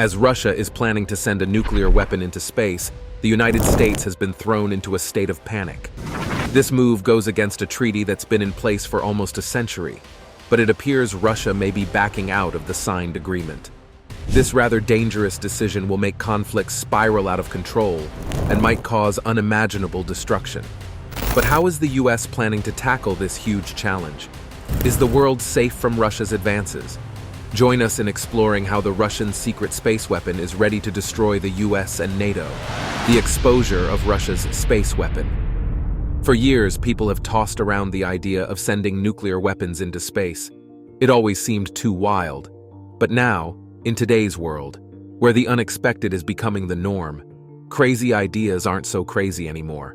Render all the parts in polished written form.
As Russia is planning to send a nuclear weapon into space, the United States has been thrown into a state of panic. This move goes against a treaty that's been in place for almost a century, but it appears Russia may be backing out of the signed agreement. This rather dangerous decision will make conflicts spiral out of control and might cause unimaginable destruction. But how is the US planning to tackle this huge challenge? Is the world safe from Russia's advances? Join us in exploring how the Russian secret space weapon is ready to destroy the US and NATO, the exposure of Russia's space weapon. For years, people have tossed around the idea of sending nuclear weapons into space. It always seemed too wild. But now, in today's world, where the unexpected is becoming the norm, crazy ideas aren't so crazy anymore.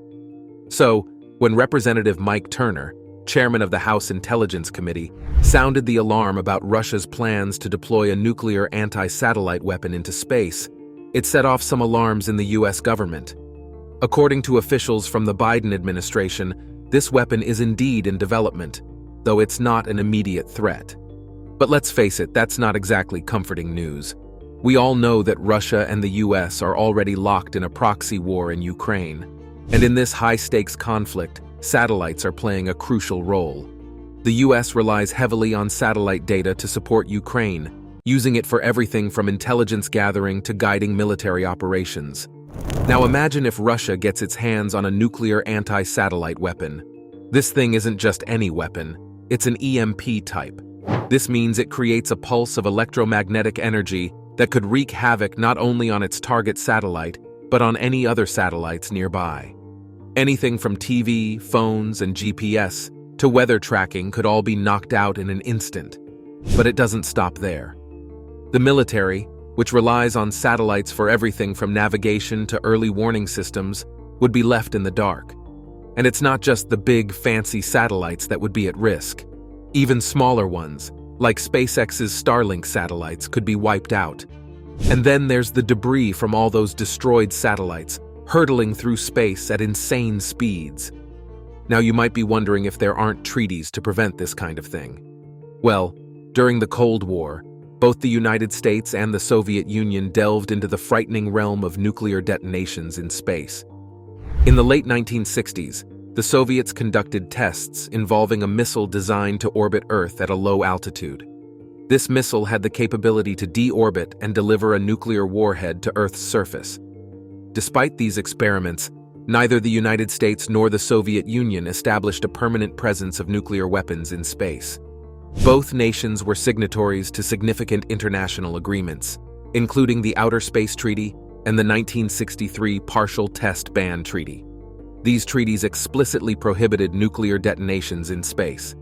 So, when Representative Mike Turner, chairman of the House Intelligence Committee, sounded the alarm about Russia's plans to deploy a nuclear anti-satellite weapon into space, it set off some alarms in the US government. According to officials from the Biden administration, this weapon is indeed in development, though it's not an immediate threat. But let's face it, that's not exactly comforting news. We all know that Russia and the US are already locked in a proxy war in Ukraine, and in this high-stakes conflict, satellites are playing a crucial role. The US relies heavily on satellite data to support Ukraine, using it for everything from intelligence gathering to guiding military operations. Now imagine if Russia gets its hands on a nuclear anti-satellite weapon. This thing isn't just any weapon, it's an EMP type. This means it creates a pulse of electromagnetic energy that could wreak havoc not only on its target satellite, but on any other satellites nearby. Anything from TV, phones, and GPS to weather tracking could all be knocked out in an instant. But it doesn't stop there. The military, which relies on satellites for everything from navigation to early warning systems, would be left in the dark. And it's not just the big, fancy satellites that would be at risk. Even smaller ones, like SpaceX's Starlink satellites, could be wiped out. And then there's the debris from all those destroyed satellites, hurtling through space at insane speeds. Now you might be wondering if there aren't treaties to prevent this kind of thing. Well, during the Cold War, both the United States and the Soviet Union delved into the frightening realm of nuclear detonations in space. In the late 1960s, the Soviets conducted tests involving a missile designed to orbit Earth at a low altitude. This missile had the capability to deorbit and deliver a nuclear warhead to Earth's surface. Despite these experiments, neither the United States nor the Soviet Union established a permanent presence of nuclear weapons in space. Both nations were signatories to significant international agreements, including the Outer Space Treaty and the 1963 Partial Test Ban Treaty. These treaties explicitly prohibited nuclear detonations in space.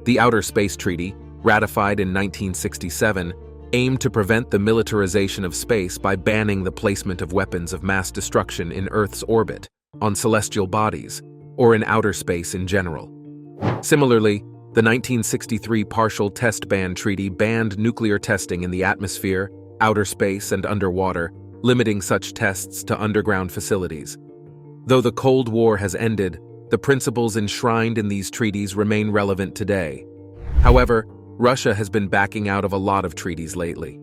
The Outer Space Treaty, ratified in 1967, aimed to prevent the militarization of space by banning the placement of weapons of mass destruction in Earth's orbit, on celestial bodies, or in outer space in general. Similarly, the 1963 Partial Test Ban Treaty banned nuclear testing in the atmosphere, outer space, and underwater, limiting such tests to underground facilities. Though the Cold War has ended, the principles enshrined in these treaties remain relevant today. However, Russia has been backing out of a lot of treaties lately.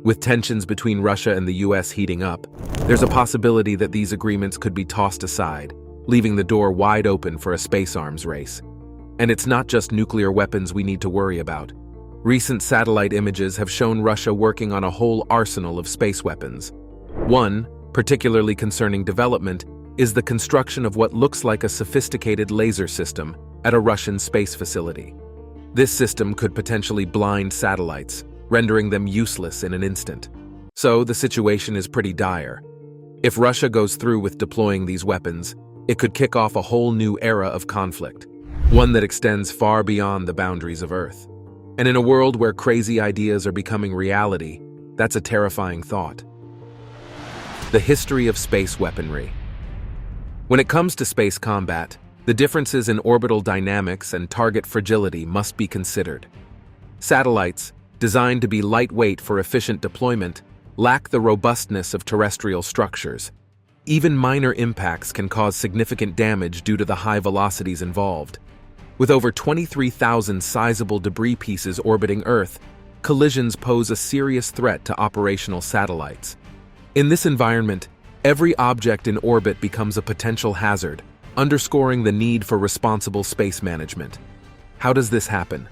With tensions between Russia and the US heating up, there's a possibility that these agreements could be tossed aside, leaving the door wide open for a space arms race. And it's not just nuclear weapons we need to worry about. Recent satellite images have shown Russia working on a whole arsenal of space weapons. One, particularly concerning development, is the construction of what looks like a sophisticated laser system at a Russian space facility. This system could potentially blind satellites, rendering them useless in an instant. So the situation is pretty dire. If Russia goes through with deploying these weapons, it could kick off a whole new era of conflict, one that extends far beyond the boundaries of Earth. And in a world where crazy ideas are becoming reality, that's a terrifying thought. The history of space weaponry. When it comes to space combat, the differences in orbital dynamics and target fragility must be considered. Satellites, designed to be lightweight for efficient deployment, lack the robustness of terrestrial structures. Even minor impacts can cause significant damage due to the high velocities involved. With over 23,000 sizable debris pieces orbiting Earth, collisions pose a serious threat to operational satellites. In this environment, every object in orbit becomes a potential hazard, underscoring the need for responsible space management. How does this happen?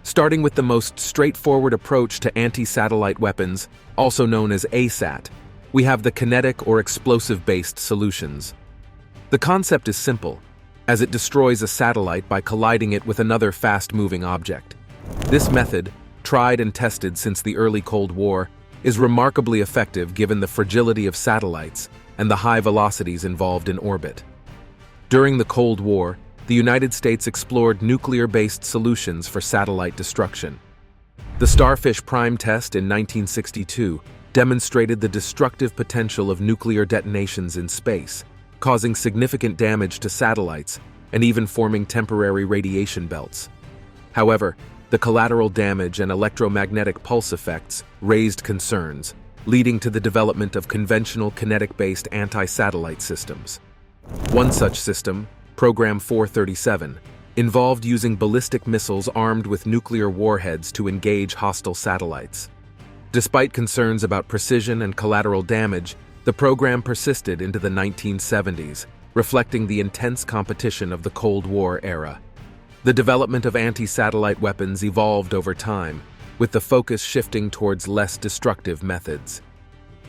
Starting with the most straightforward approach to anti-satellite weapons, also known as ASAT, we have the kinetic or explosive-based solutions. The concept is simple, as it destroys a satellite by colliding it with another fast-moving object. This method, tried and tested since the early Cold War, is remarkably effective given the fragility of satellites and the high velocities involved in orbit. During the Cold War, the United States explored nuclear-based solutions for satellite destruction. The Starfish Prime test in 1962 demonstrated the destructive potential of nuclear detonations in space, causing significant damage to satellites and even forming temporary radiation belts. However, the collateral damage and electromagnetic pulse effects raised concerns, leading to the development of conventional kinetic-based anti-satellite systems. One such system, Program 437, involved using ballistic missiles armed with nuclear warheads to engage hostile satellites. Despite concerns about precision and collateral damage, the program persisted into the 1970s, reflecting the intense competition of the Cold War era. The development of anti-satellite weapons evolved over time, with the focus shifting towards less destructive methods.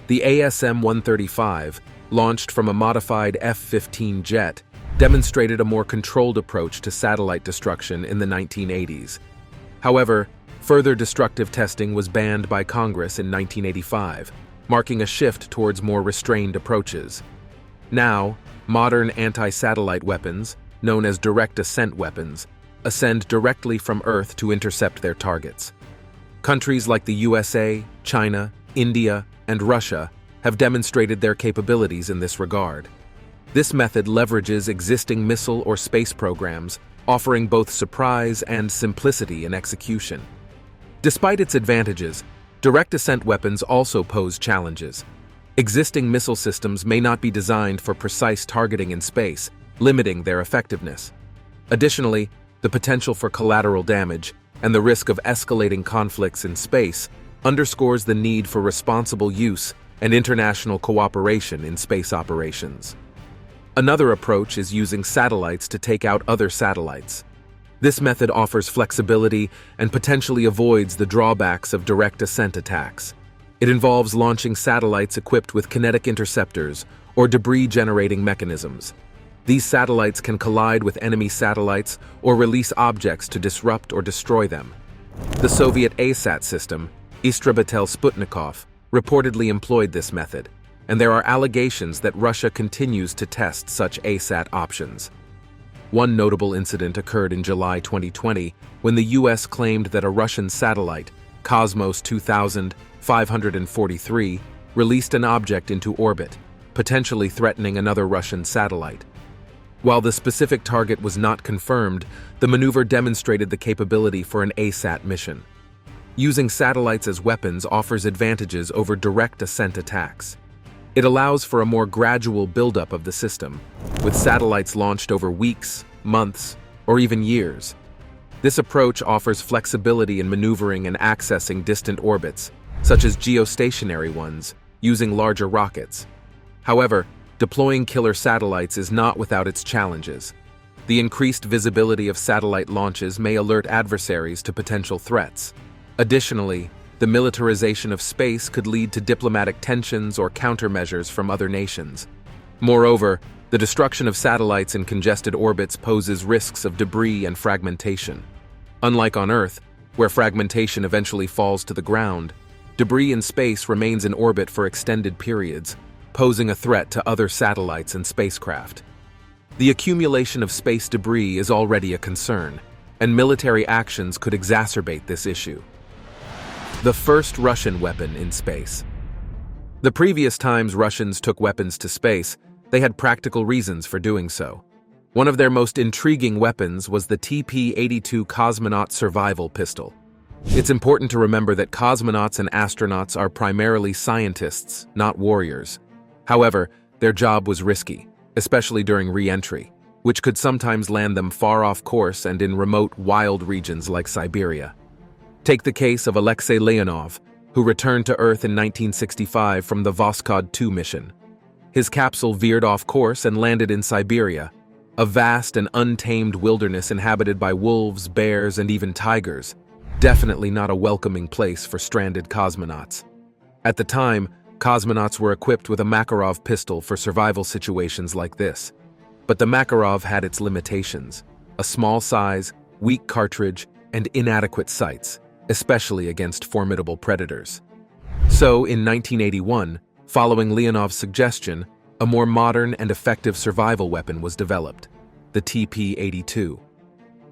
The ASM-135, launched from a modified F-15 jet, demonstrated a more controlled approach to satellite destruction in the 1980s. However, further destructive testing was banned by Congress in 1985, marking a shift towards more restrained approaches. Now, modern anti-satellite weapons, known as direct ascent weapons, ascend directly from Earth to intercept their targets. Countries like the USA, China, India, and Russia have demonstrated their capabilities in this regard. This method leverages existing missile or space programs, offering both surprise and simplicity in execution. Despite its advantages, direct ascent weapons also pose challenges. Existing missile systems may not be designed for precise targeting in space, limiting their effectiveness. Additionally, the potential for collateral damage and the risk of escalating conflicts in space underscores the need for responsible use and international cooperation in space operations. Another approach is using satellites to take out other satellites. This method offers flexibility and potentially avoids the drawbacks of direct ascent attacks. It involves launching satellites equipped with kinetic interceptors or debris-generating mechanisms. These satellites can collide with enemy satellites or release objects to disrupt or destroy them. The Soviet ASAT system, Istrebatel-Sputnikov, reportedly employed this method, and there are allegations that Russia continues to test such ASAT options. One notable incident occurred in July 2020 when the US claimed that a Russian satellite, Cosmos 2543, released an object into orbit, potentially threatening another Russian satellite. While the specific target was not confirmed, the maneuver demonstrated the capability for an ASAT mission. Using satellites as weapons offers advantages over direct ascent attacks. It allows for a more gradual buildup of the system, with satellites launched over weeks, months, or even years. This approach offers flexibility in maneuvering and accessing distant orbits, such as geostationary ones, using larger rockets. However, deploying killer satellites is not without its challenges. The increased visibility of satellite launches may alert adversaries to potential threats. Additionally, the militarization of space could lead to diplomatic tensions or countermeasures from other nations. Moreover, the destruction of satellites in congested orbits poses risks of debris and fragmentation. Unlike on Earth, where fragmentation eventually falls to the ground, debris in space remains in orbit for extended periods, posing a threat to other satellites and spacecraft. The accumulation of space debris is already a concern, and military actions could exacerbate this issue. The first Russian weapon in space. The previous times Russians took weapons to space, they had practical reasons for doing so. One of their most intriguing weapons was the TP-82 Cosmonaut survival pistol. It's important to remember that cosmonauts and astronauts are primarily scientists, not warriors. However, their job was risky, especially during re-entry, which could sometimes land them far off course and in remote, wild regions like Siberia. Take the case of Alexei Leonov, who returned to Earth in 1965 from the Voskhod 2 mission. His capsule veered off course and landed in Siberia, a vast and untamed wilderness inhabited by wolves, bears, and even tigers. Definitely not a welcoming place for stranded cosmonauts. At the time, cosmonauts were equipped with a Makarov pistol for survival situations like this. But the Makarov had its limitations: a small size, weak cartridge, and inadequate sights, especially against formidable predators. So, in 1981, following Leonov's suggestion, a more modern and effective survival weapon was developed: the TP-82.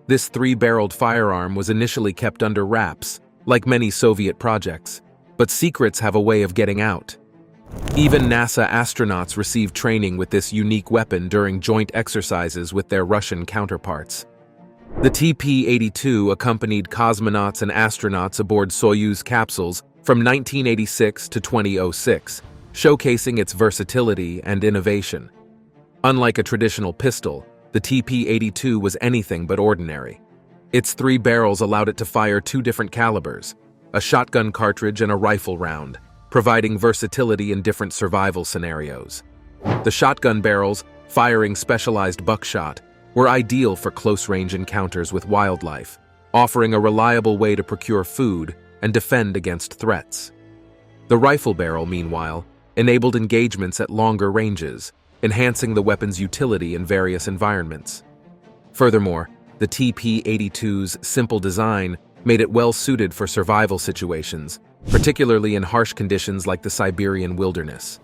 This three-barreled firearm was initially kept under wraps, like many Soviet projects, but secrets have a way of getting out. Even NASA astronauts received training with this unique weapon during joint exercises with their Russian counterparts. The TP-82 accompanied cosmonauts and astronauts aboard Soyuz capsules from 1986 to 2006, showcasing its versatility and innovation. Unlike a traditional pistol, the TP-82 was anything but ordinary. Its three barrels allowed it to fire two different calibers, a shotgun cartridge and a rifle round, providing versatility in different survival scenarios. The shotgun barrels, firing specialized buckshot, were ideal for close-range encounters with wildlife, offering a reliable way to procure food and defend against threats. The rifle barrel, meanwhile, enabled engagements at longer ranges, enhancing the weapon's utility in various environments. Furthermore, the TP-82's simple design made it well-suited for survival situations, particularly in harsh conditions like the Siberian wilderness.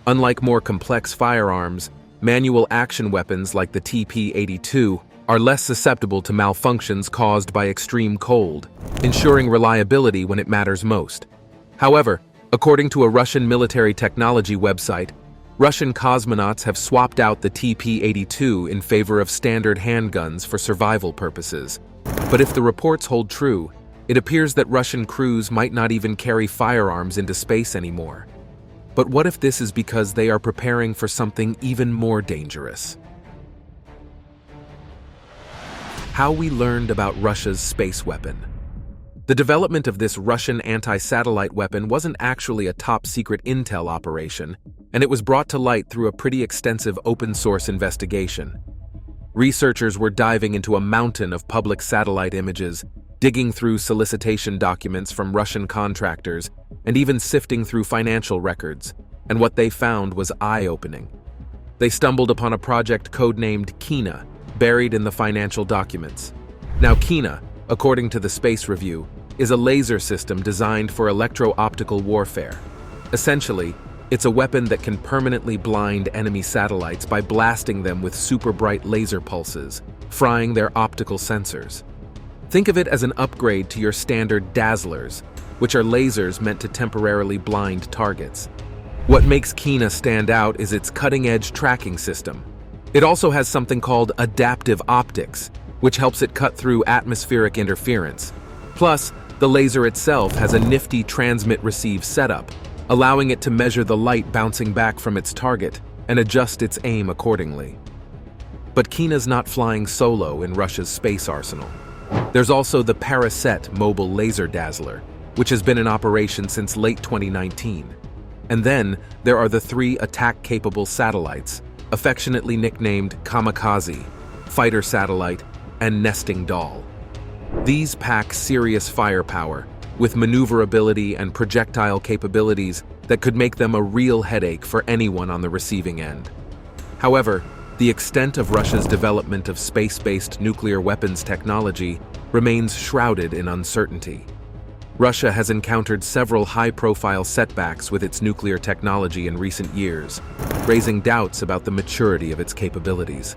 Unlike more complex firearms, manual action weapons like the TP-82 are less susceptible to malfunctions caused by extreme cold, ensuring reliability when it matters most. However, according to a Russian military technology website, Russian cosmonauts have swapped out the TP-82 in favor of standard handguns for survival purposes. But if the reports hold true, it appears that Russian crews might not even carry firearms into space anymore. But what if this is because they are preparing for something even more dangerous? How we learned about Russia's space weapon. The development of this Russian anti-satellite weapon wasn't actually a top-secret intel operation, and it was brought to light through a pretty extensive open-source investigation. Researchers were diving into a mountain of public satellite images, digging through solicitation documents from Russian contractors, and even sifting through financial records, and what they found was eye-opening. They stumbled upon a project codenamed Kina, buried in the financial documents. Now Kina, according to the Space Review, is a laser system designed for electro-optical warfare. Essentially, it's a weapon that can permanently blind enemy satellites by blasting them with super-bright laser pulses, frying their optical sensors. Think of it as an upgrade to your standard dazzlers, which are lasers meant to temporarily blind targets. What makes Kina stand out is its cutting-edge tracking system. It also has something called adaptive optics, which helps it cut through atmospheric interference. Plus, the laser itself has a nifty transmit-receive setup, allowing it to measure the light bouncing back from its target and adjust its aim accordingly. But Kina's not flying solo in Russia's space arsenal. There's also the Parasat mobile laser dazzler, which has been in operation since late 2019. And then there are the three attack-capable satellites, affectionately nicknamed Kamikaze, Fighter Satellite, and Nesting Doll. These pack serious firepower, with maneuverability and projectile capabilities that could make them a real headache for anyone on the receiving end. However, the extent of Russia's development of space-based nuclear weapons technology remains shrouded in uncertainty. Russia has encountered several high-profile setbacks with its nuclear technology in recent years, raising doubts about the maturity of its capabilities.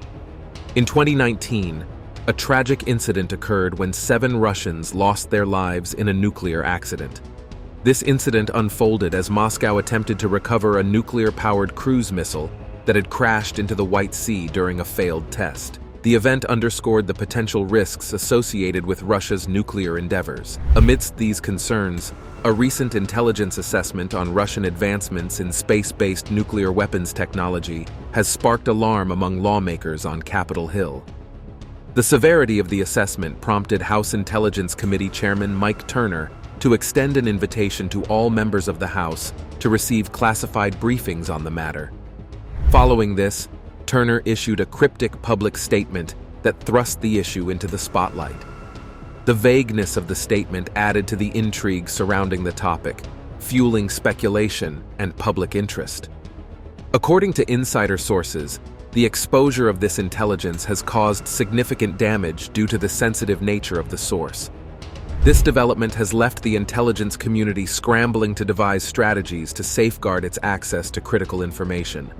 In 2019, a tragic incident occurred when 7 Russians lost their lives in a nuclear accident. This incident unfolded as Moscow attempted to recover a nuclear-powered cruise missile that had crashed into the White Sea during a failed test. The event underscored the potential risks associated with Russia's nuclear endeavors. Amidst these concerns, a recent intelligence assessment on Russian advancements in space-based nuclear weapons technology has sparked alarm among lawmakers on Capitol Hill. The severity of the assessment prompted House Intelligence Committee Chairman Mike Turner to extend an invitation to all members of the House to receive classified briefings on the matter. Following this, Turner issued a cryptic public statement that thrust the issue into the spotlight. The vagueness of the statement added to the intrigue surrounding the topic, fueling speculation and public interest. According to insider sources, the exposure of this intelligence has caused significant damage due to the sensitive nature of the source. This development has left the intelligence community scrambling to devise strategies to safeguard its access to critical information.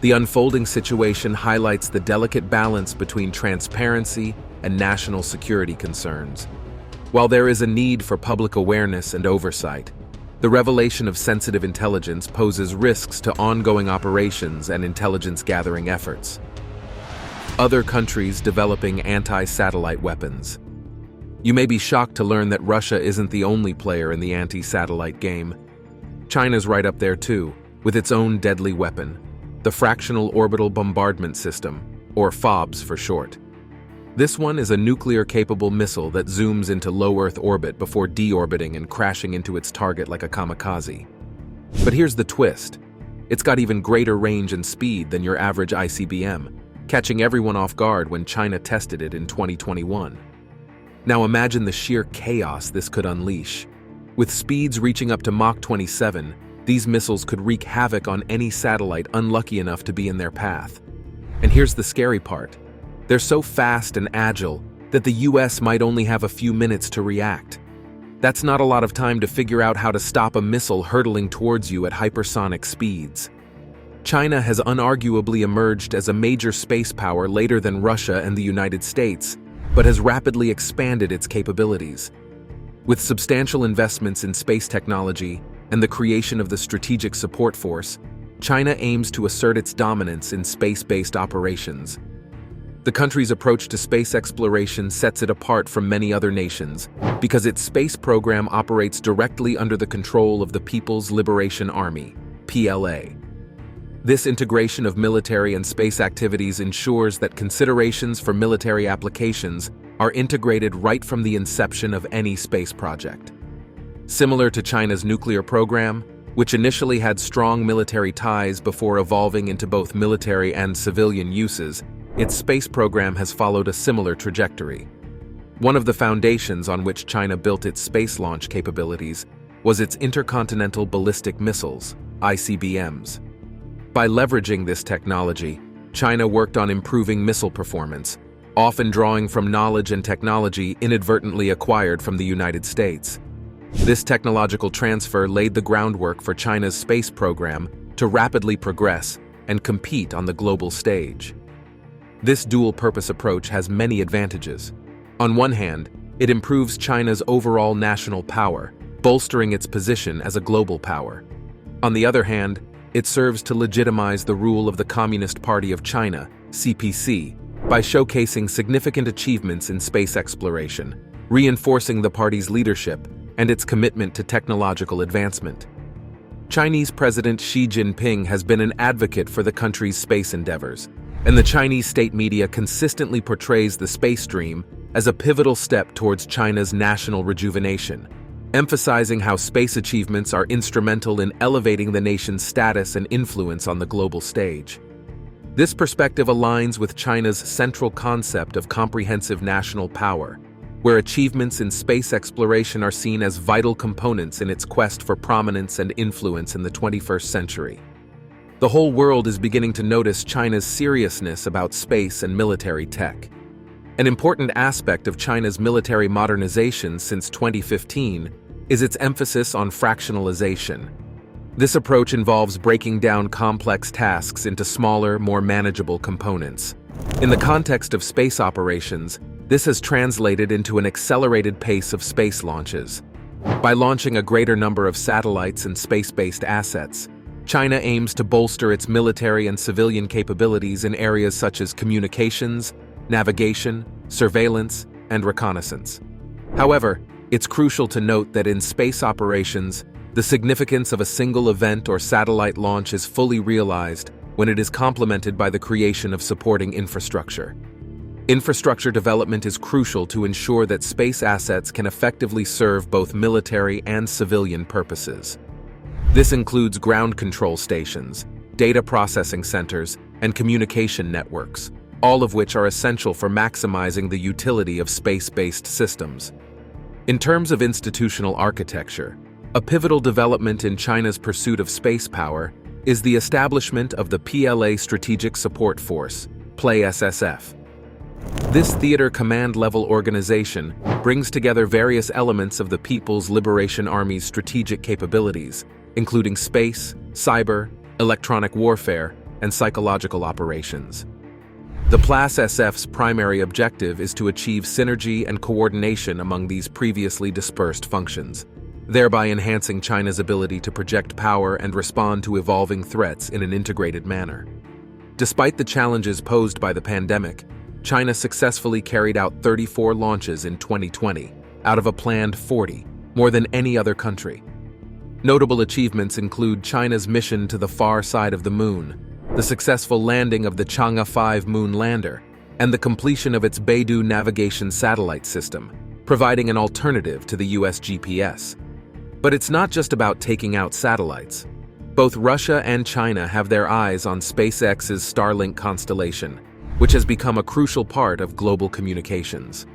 The unfolding situation highlights the delicate balance between transparency and national security concerns. While there is a need for public awareness and oversight, the revelation of sensitive intelligence poses risks to ongoing operations and intelligence-gathering efforts. Other countries developing anti-satellite weapons. You may be shocked to learn that Russia isn't the only player in the anti-satellite game. China's right up there too, with its own deadly weapon, the Fractional Orbital Bombardment System, or FOBS for short. This one is a nuclear-capable missile that zooms into low Earth orbit before deorbiting and crashing into its target like a kamikaze. But here's the twist. It's got even greater range and speed than your average ICBM, catching everyone off guard when China tested it in 2021. Now imagine the sheer chaos this could unleash. With speeds reaching up to Mach 27, these missiles could wreak havoc on any satellite unlucky enough to be in their path. And here's the scary part. They're so fast and agile that the US might only have a few minutes to react. That's not a lot of time to figure out how to stop a missile hurtling towards you at hypersonic speeds. China has unarguably emerged as a major space power later than Russia and the United States, but has rapidly expanded its capabilities. With substantial investments in space technology and the creation of the Strategic Support Force, China aims to assert its dominance in space-based operations. The country's approach to space exploration sets it apart from many other nations because its space program operates directly under the control of the People's Liberation Army, PLA. This integration of military and space activities ensures that considerations for military applications are integrated right from the inception of any space project. Similar to China's nuclear program, which initially had strong military ties before evolving into both military and civilian uses, its space program has followed a similar trajectory. One of the foundations on which China built its space launch capabilities was its intercontinental ballistic missiles, ICBMs. By leveraging this technology, China worked on improving missile performance, often drawing from knowledge and technology inadvertently acquired from the United States. This technological transfer laid the groundwork for China's space program to rapidly progress and compete on the global stage. This dual-purpose approach has many advantages. On one hand, it improves China's overall national power, bolstering its position as a global power. On the other hand, it serves to legitimize the rule of the Communist Party of China, CPC, by showcasing significant achievements in space exploration, reinforcing the party's leadership and its commitment to technological advancement. Chinese President Xi Jinping has been an advocate for the country's space endeavors, and the Chinese state media consistently portrays the space dream as a pivotal step towards China's national rejuvenation, emphasizing how space achievements are instrumental in elevating the nation's status and influence on the global stage. This perspective aligns with China's central concept of comprehensive national power, where achievements in space exploration are seen as vital components in its quest for prominence and influence in the 21st century. The whole world is beginning to notice China's seriousness about space and military tech. An important aspect of China's military modernization since 2015 is its emphasis on fractionalization. This approach involves breaking down complex tasks into smaller, more manageable components. In the context of space operations, this has translated into an accelerated pace of space launches. By launching a greater number of satellites and space-based assets, China aims to bolster its military and civilian capabilities in areas such as communications, navigation, surveillance, and reconnaissance. However, it's crucial to note that in space operations, the significance of a single event or satellite launch is fully realized when it is complemented by the creation of supporting infrastructure. Infrastructure development is crucial to ensure that space assets can effectively serve both military and civilian purposes. This includes ground control stations, data processing centers, and communication networks, all of which are essential for maximizing the utility of space-based systems. In terms of institutional architecture, a pivotal development in China's pursuit of space power is the establishment of the PLA Strategic Support Force, PLA-SSF. This theater command-level organization brings together various elements of the People's Liberation Army's strategic capabilities, including space, cyber, electronic warfare, and psychological operations. The PLA-SSF's primary objective is to achieve synergy and coordination among these previously dispersed functions, thereby enhancing China's ability to project power and respond to evolving threats in an integrated manner. Despite the challenges posed by the pandemic, China successfully carried out 34 launches in 2020, out of a planned 40, more than any other country. Notable achievements include China's mission to the far side of the moon, the successful landing of the Chang'e 5 moon lander, and the completion of its Beidou navigation satellite system, providing an alternative to the US GPS. But it's not just about taking out satellites. Both Russia and China have their eyes on SpaceX's Starlink constellation, which has become a crucial part of global communications.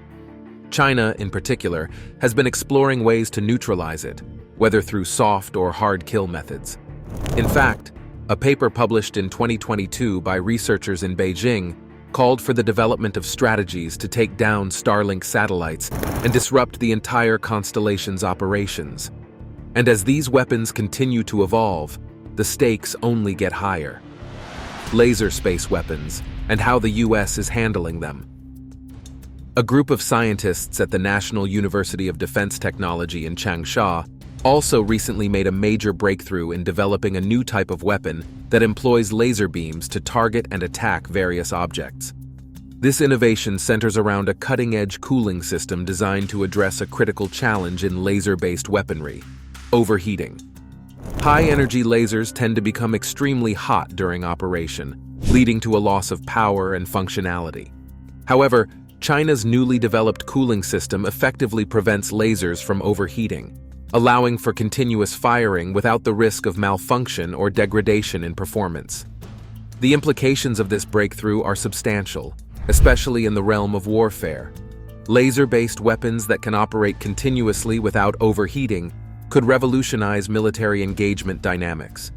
China, in particular, has been exploring ways to neutralize it, whether through soft or hard kill methods. In fact, a paper published in 2022 by researchers in Beijing called for the development of strategies to take down Starlink satellites and disrupt the entire constellation's operations. And as these weapons continue to evolve, the stakes only get higher. Laser space weapons, and how the US is handling them. A group of scientists at the National University of Defense Technology in Changsha also recently made a major breakthrough in developing a new type of weapon that employs laser beams to target and attack various objects. This innovation centers around a cutting-edge cooling system designed to address a critical challenge in laser-based weaponry: overheating. High-energy lasers tend to become extremely hot during operation, leading to a loss of power and functionality. However, China's newly developed cooling system effectively prevents lasers from overheating, allowing for continuous firing without the risk of malfunction or degradation in performance. The implications of this breakthrough are substantial, especially in the realm of warfare. Laser-based weapons that can operate continuously without overheating could revolutionize military engagement dynamics.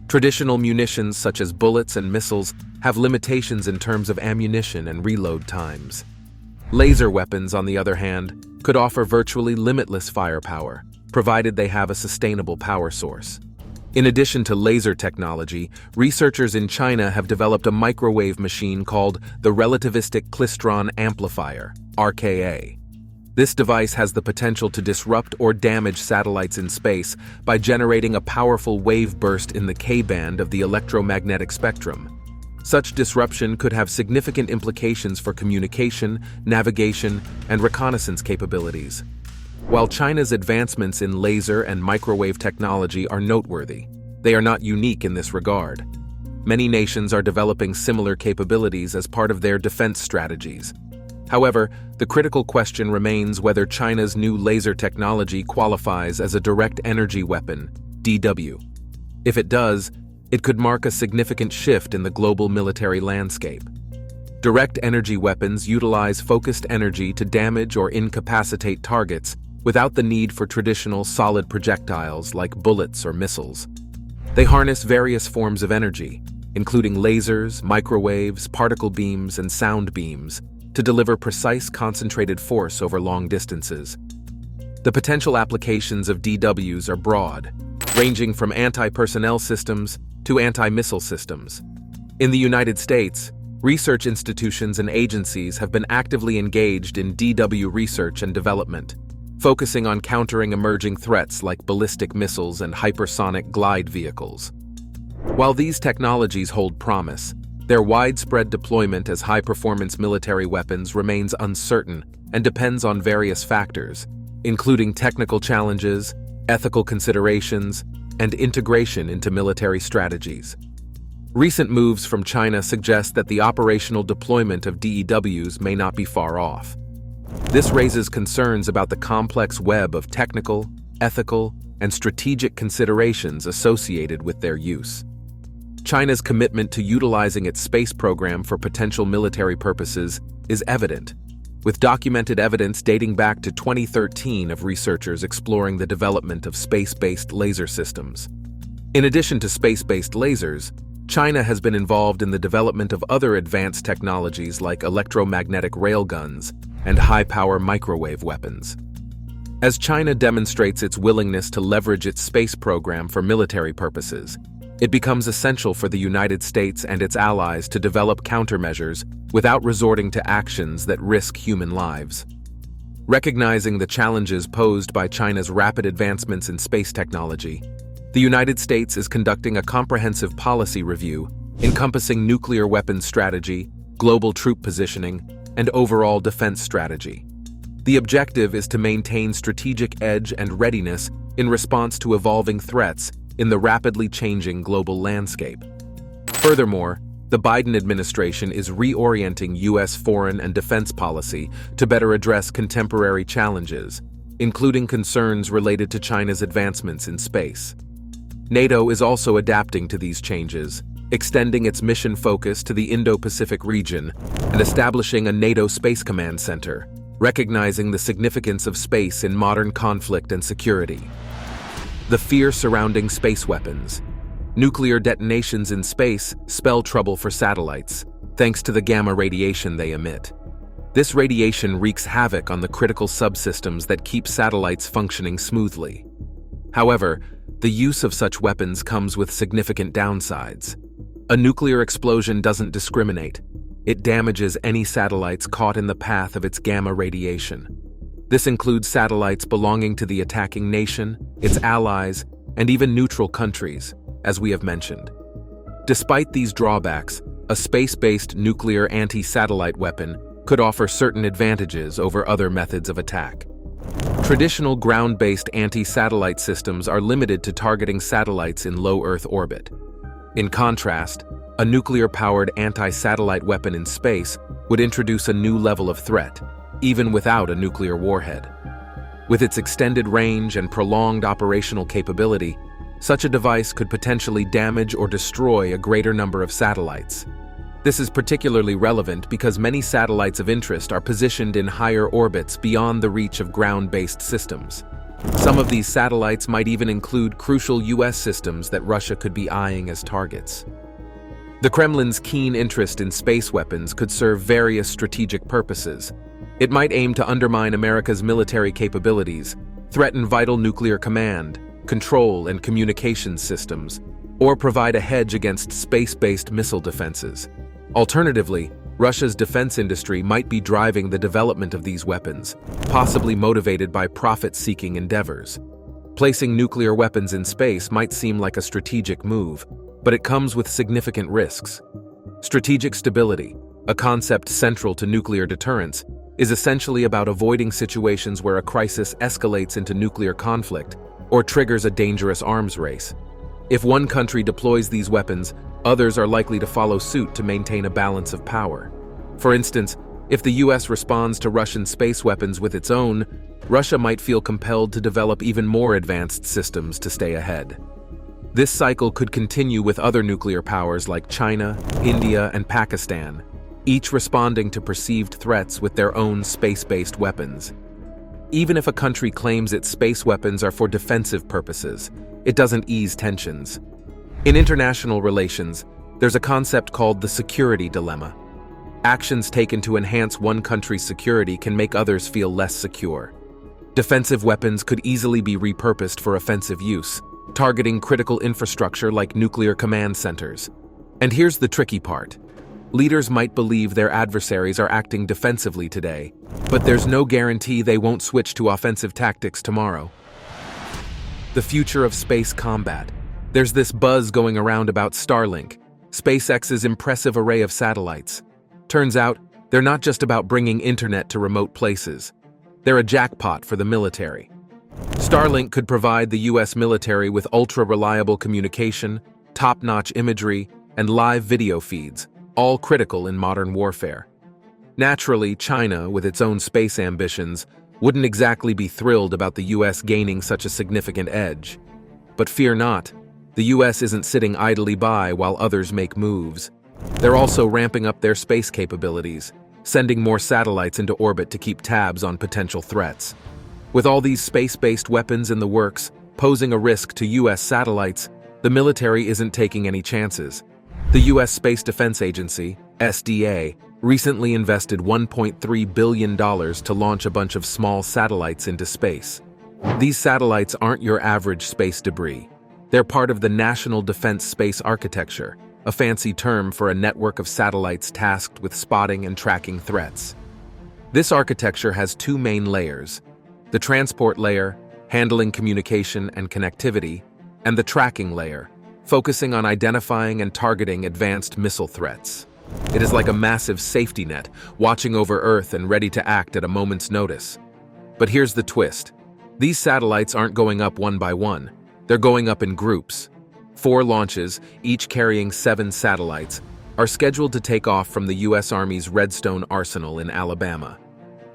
Traditional munitions such as bullets and missiles have limitations in terms of ammunition and reload times. Laser weapons, on the other hand, could offer virtually limitless firepower, provided they have a sustainable power source. In addition to laser technology, researchers in China have developed a microwave machine called the Relativistic Klystron Amplifier, RKA. This device has the potential to disrupt or damage satellites in space by generating a powerful wave burst in the K-band of the electromagnetic spectrum. Such disruption could have significant implications for communication, navigation, and reconnaissance capabilities. While China's advancements in laser and microwave technology are noteworthy, they are not unique in this regard. Many nations are developing similar capabilities as part of their defense strategies. However, the critical question remains whether China's new laser technology qualifies as a direct energy weapon, DW. If it does, it could mark a significant shift in the global military landscape. Direct energy weapons utilize focused energy to damage or incapacitate targets without the need for traditional solid projectiles like bullets or missiles. They harness various forms of energy, including lasers, microwaves, particle beams, and sound beams, to deliver precise concentrated force over long distances. The potential applications of DWs are broad, ranging from anti-personnel systems to anti-missile systems. In the United States, research institutions and agencies have been actively engaged in DW research and development, focusing on countering emerging threats like ballistic missiles and hypersonic glide vehicles. While these technologies hold promise, their widespread deployment as high-performance military weapons remains uncertain and depends on various factors, including technical challenges, ethical considerations, and integration into military strategies. Recent moves from China suggest that the operational deployment of DEWs may not be far off. This raises concerns about the complex web of technical, ethical, and strategic considerations associated with their use. China's commitment to utilizing its space program for potential military purposes is evident, with documented evidence dating back to 2013 of researchers exploring the development of space-based laser systems. In addition to space-based lasers, China has been involved in the development of other advanced technologies like electromagnetic railguns and high-power microwave weapons. As China demonstrates its willingness to leverage its space program for military purposes, it becomes essential for the United States and its allies to develop countermeasures without resorting to actions that risk human lives. Recognizing the challenges posed by China's rapid advancements in space technology, the United States is conducting a comprehensive policy review encompassing nuclear weapons strategy, global troop positioning, and overall defense strategy. The objective is to maintain strategic edge and readiness in response to evolving threats in the rapidly changing global landscape. Furthermore, the Biden administration is reorienting U.S. foreign and defense policy to better address contemporary challenges, including concerns related to China's advancements in space. NATO is also adapting to these changes, extending its mission focus to the Indo-Pacific region and establishing a NATO Space Command Center, recognizing the significance of space in modern conflict and security. The fear surrounding space weapons. Nuclear detonations in space spell trouble for satellites, thanks to the gamma radiation they emit. This radiation wreaks havoc on the critical subsystems that keep satellites functioning smoothly. However, the use of such weapons comes with significant downsides. A nuclear explosion doesn't discriminate. It damages any satellites caught in the path of its gamma radiation. This includes satellites belonging to the attacking nation, its allies, and even neutral countries, as we have mentioned. Despite these drawbacks, a space-based nuclear anti-satellite weapon could offer certain advantages over other methods of attack. Traditional ground-based anti-satellite systems are limited to targeting satellites in low Earth orbit. In contrast, a nuclear-powered anti-satellite weapon in space would introduce a new level of threat, even without a nuclear warhead. With its extended range and prolonged operational capability, such a device could potentially damage or destroy a greater number of satellites. This is particularly relevant because many satellites of interest are positioned in higher orbits beyond the reach of ground-based systems. Some of these satellites might even include crucial U.S. systems that Russia could be eyeing as targets. The Kremlin's keen interest in space weapons could serve various strategic purposes. It might aim to undermine America's military capabilities, threaten vital nuclear command, control, and communications systems, or provide a hedge against space-based missile defenses. Alternatively, Russia's defense industry might be driving the development of these weapons, possibly motivated by profit-seeking endeavors. Placing nuclear weapons in space might seem like a strategic move, but it comes with significant risks. Strategic stability, a concept central to nuclear deterrence, is essentially about avoiding situations where a crisis escalates into nuclear conflict or triggers a dangerous arms race. If one country deploys these weapons, others are likely to follow suit to maintain a balance of power. For instance, if the US responds to Russian space weapons with its own, Russia might feel compelled to develop even more advanced systems to stay ahead. This cycle could continue with other nuclear powers like China, India, and Pakistan, each responding to perceived threats with their own space-based weapons. Even if a country claims its space weapons are for defensive purposes, it doesn't ease tensions. In international relations, there's a concept called the security dilemma. Actions taken to enhance one country's security can make others feel less secure. Defensive weapons could easily be repurposed for offensive use, targeting critical infrastructure like nuclear command centers. And here's the tricky part. Leaders might believe their adversaries are acting defensively today, but there's no guarantee they won't switch to offensive tactics tomorrow. The future of space combat. There's this buzz going around about Starlink, SpaceX's impressive array of satellites. Turns out, they're not just about bringing internet to remote places. They're a jackpot for the military. Starlink could provide the US military with ultra-reliable communication, top-notch imagery, and live video feeds, all critical in modern warfare. Naturally, China, with its own space ambitions, wouldn't exactly be thrilled about the US gaining such a significant edge. But fear not, the US isn't sitting idly by while others make moves. They're also ramping up their space capabilities, sending more satellites into orbit to keep tabs on potential threats. With all these space-based weapons in the works, posing a risk to US satellites, the military isn't taking any chances. The US Space Defense Agency, SDA, recently invested $1.3 billion to launch a bunch of small satellites into space. These satellites aren't your average space debris. They're part of the National Defense Space Architecture, a fancy term for a network of satellites tasked with spotting and tracking threats. This architecture has two main layers: the transport layer, handling communication and connectivity, and the tracking layer, focusing on identifying and targeting advanced missile threats. It is like a massive safety net, watching over Earth and ready to act at a moment's notice. But here's the twist. These satellites aren't going up one by one. They're going up in groups. 4 launches, each carrying 7 satellites, are scheduled to take off from the US Army's Redstone Arsenal in Alabama.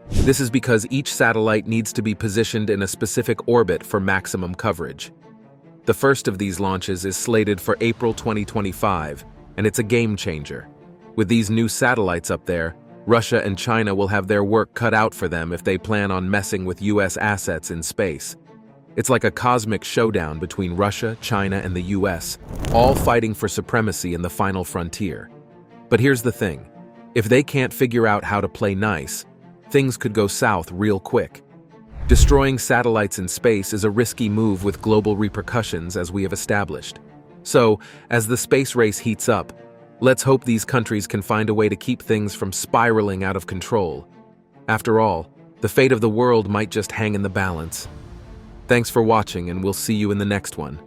This is because each satellite needs to be positioned in a specific orbit for maximum coverage. The first of these launches is slated for April 2025, and it's a game changer. With these new satellites up there, Russia and China will have their work cut out for them if they plan on messing with US assets in space. It's like a cosmic showdown between Russia, China, and the US, all fighting for supremacy in the final frontier. But here's the thing. If they can't figure out how to play nice, things could go south real quick. Destroying satellites in space is a risky move with global repercussions, as we have established. So, as the space race heats up, let's hope these countries can find a way to keep things from spiraling out of control. After all, the fate of the world might just hang in the balance. Thanks for watching, and we'll see you in the next one.